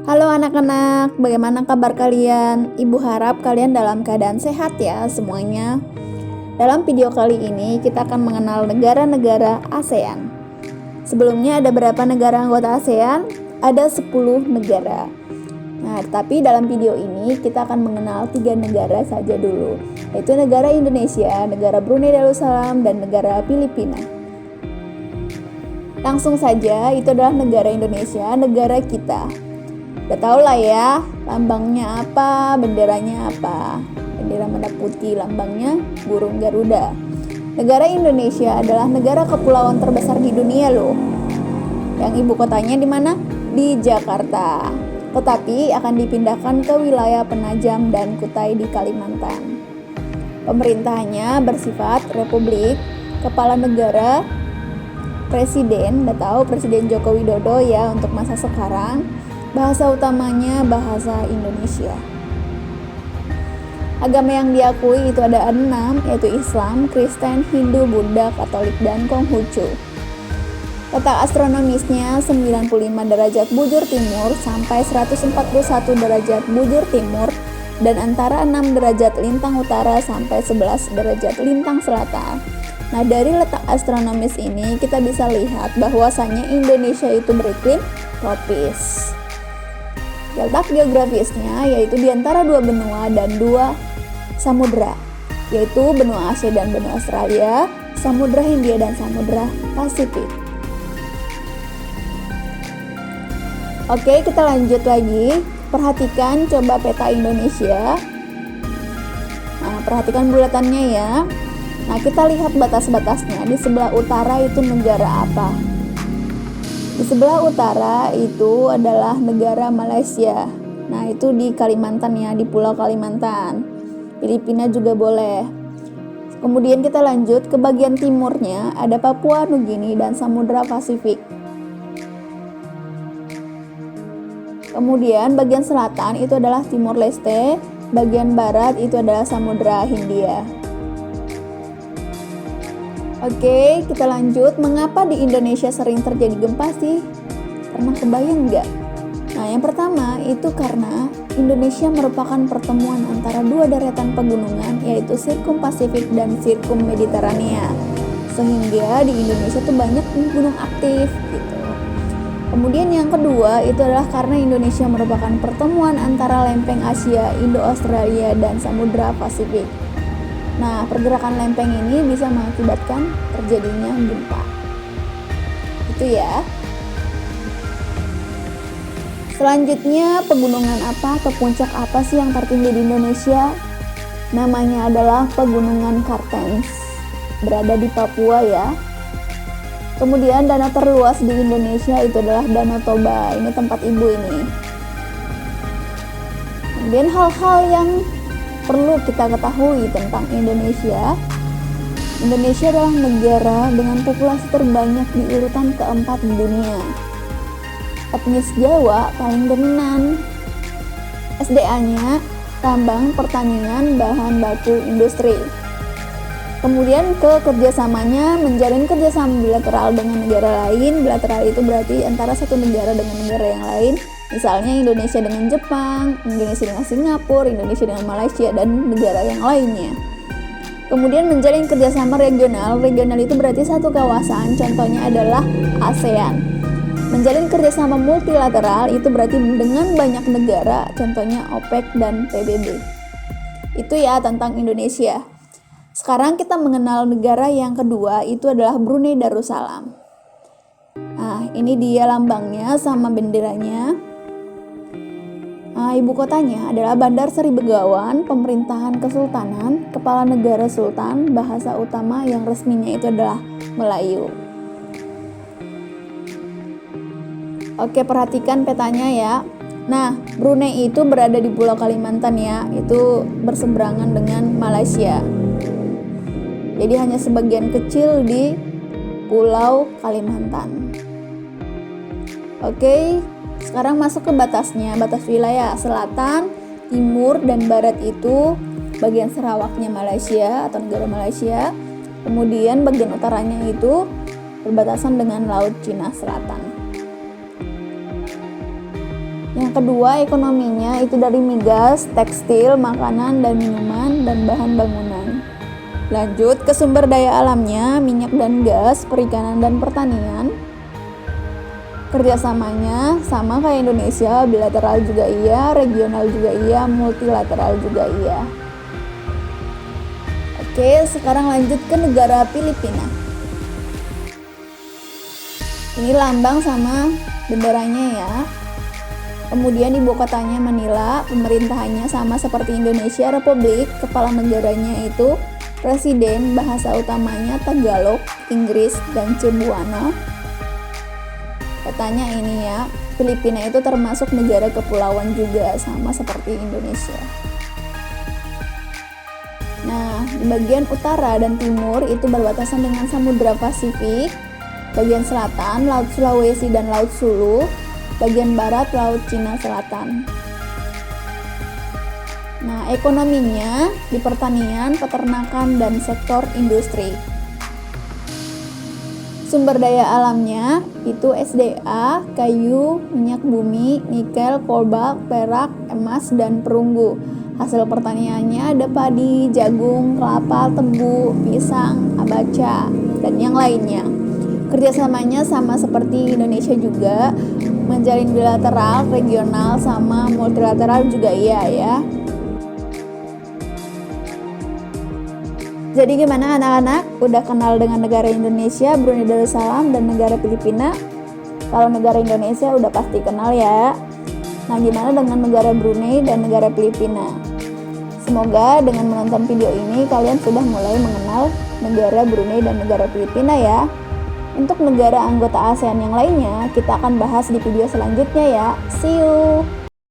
Halo anak-anak, bagaimana kabar kalian? Ibu harap kalian dalam keadaan sehat ya semuanya. Dalam video kali ini kita akan mengenal negara-negara ASEAN. Sebelumnya ada berapa negara anggota ASEAN? Ada 10 negara. Nah, tapi dalam video ini kita akan mengenal 3 negara saja dulu, yaitu negara Indonesia, negara Brunei Darussalam, dan negara Filipina. Langsung saja, itu adalah negara Indonesia, negara kita. Udah tau lah ya, lambangnya apa, benderanya apa. Bendera merah putih, lambangnya burung Garuda. Negara Indonesia adalah negara kepulauan terbesar di dunia loh. Yang ibu kotanya di mana? Di Jakarta. Tetapi akan dipindahkan ke wilayah Penajam dan Kutai di Kalimantan. Pemerintahnya bersifat republik, kepala negara, presiden, udah tahu Presiden Joko Widodo ya untuk masa sekarang. Bahasa utamanya bahasa Indonesia. Agama yang diakui itu ada 6, yaitu Islam, Kristen, Hindu, Buddha, Katolik, dan Konghucu. Letak astronomisnya 95 derajat bujur timur sampai 141 derajat bujur timur dan antara 6 derajat lintang utara sampai 11 derajat lintang selatan. Nah, dari letak astronomis ini kita bisa lihat bahwasanya Indonesia itu beriklim tropis. Letak geografisnya yaitu di antara 2 benua dan 2 samudra, yaitu benua Asia dan benua Australia, Samudra Hindia dan Samudra Pasifik. Oke, kita lanjut lagi. Perhatikan coba peta Indonesia. Nah, perhatikan bulatannya ya. Nah, kita lihat batas-batasnya. Di sebelah utara itu negara apa? Di sebelah utara itu adalah negara Malaysia. Nah, itu di Kalimantan ya, di Pulau Kalimantan. Filipina juga boleh. Kemudian kita lanjut ke bagian timurnya, ada Papua Nugini dan Samudra Pasifik. Kemudian bagian selatan itu adalah Timor Leste, bagian barat itu adalah Samudra Hindia. Oke, kita lanjut. Mengapa di Indonesia sering terjadi gempa sih? Pernah kebayang nggak? Nah, yang pertama itu karena Indonesia merupakan pertemuan antara 2 deretan pegunungan, yaitu Sirkum Pasifik dan Sirkum Mediterania. Sehingga di Indonesia tuh banyak gunung aktif gitu. Kemudian yang kedua itu adalah karena Indonesia merupakan pertemuan antara lempeng Asia, Indo-Australia, dan Samudra Pasifik. Nah, pergerakan lempeng ini bisa mengakibatkan terjadinya gempa. Itu ya. Selanjutnya, pegunungan apa atau puncak apa sih yang tertinggi di Indonesia? Namanya adalah Pegunungan Kartens. Berada di Papua ya. Kemudian danau terluas di Indonesia itu adalah Danau Toba. Ini tempat ibu ini. Kemudian hal-hal yang perlu kita ketahui tentang Indonesia. Indonesia adalah negara dengan populasi terbanyak di urutan keempat di dunia. Etnis Jawa paling dominan. SDA-nya tambang, pertanian, bahan baku, industri. Kemudian ke kerjasamanya, menjalin kerjasama bilateral dengan negara lain. Bilateral itu berarti antara satu negara dengan negara yang lain. Misalnya Indonesia dengan Jepang, Indonesia dengan Singapura, Indonesia dengan Malaysia, dan negara yang lainnya. Kemudian menjalin kerjasama regional. Regional itu berarti satu kawasan, contohnya adalah ASEAN. Menjalin kerjasama multilateral itu berarti dengan banyak negara, contohnya OPEC dan PBB. Itu ya tentang Indonesia. Sekarang kita mengenal negara yang kedua, itu adalah Brunei Darussalam. Nah, ini dia lambangnya sama benderanya. Nah, ibu kotanya adalah Bandar Seri Begawan, pemerintahan kesultanan, kepala negara sultan, bahasa utama yang resminya itu adalah Melayu. Oke, perhatikan petanya ya. Nah, Brunei itu berada di Pulau Kalimantan ya, itu berseberangan dengan Malaysia. Jadi hanya sebagian kecil di Pulau Kalimantan. Oke, sekarang masuk ke batasnya. Batas wilayah selatan, timur, dan barat itu bagian Sarawaknya Malaysia atau negara Malaysia. Kemudian bagian utaranya itu berbatasan dengan Laut Cina Selatan. Yang kedua, ekonominya itu dari migas, tekstil, makanan dan minuman, dan bahan bangunan. Lanjut ke sumber daya alamnya, minyak dan gas, perikanan dan pertanian. Kerjasamanya sama kayak Indonesia, bilateral juga iya, regional juga iya, multilateral juga iya. Oke, sekarang lanjut ke negara Filipina. Ini lambang sama benderanya ya. Kemudian ibu kotanya Manila, pemerintahannya sama seperti Indonesia, republik, kepala negaranya itu presiden, bahasa utamanya Tagalog, Inggris, dan Cebuano. Katanya ini ya, Filipina itu termasuk negara kepulauan juga, sama seperti Indonesia. Nah, di bagian utara dan timur itu berbatasan dengan Samudra Pasifik, bagian selatan Laut Sulawesi dan Laut Sulu, bagian barat Laut Cina Selatan. Nah, ekonominya di pertanian, peternakan, dan sektor industri. Sumber daya alamnya itu SDA, kayu, minyak bumi, nikel, kobalt, perak, emas, dan perunggu. Hasil pertaniannya ada padi, jagung, kelapa, tebu, pisang, abaca, dan yang lainnya. Kerjasamanya sama seperti Indonesia juga, menjalin bilateral, regional, sama multilateral juga iya ya. Jadi gimana anak-anak? Udah kenal dengan negara Indonesia, Brunei Darussalam, dan negara Filipina? Kalau negara Indonesia udah pasti kenal ya. Nah, gimana dengan negara Brunei dan negara Filipina? Semoga dengan menonton video ini kalian sudah mulai mengenal negara Brunei dan negara Filipina ya. Untuk negara anggota ASEAN yang lainnya, kita akan bahas di video selanjutnya ya. See you!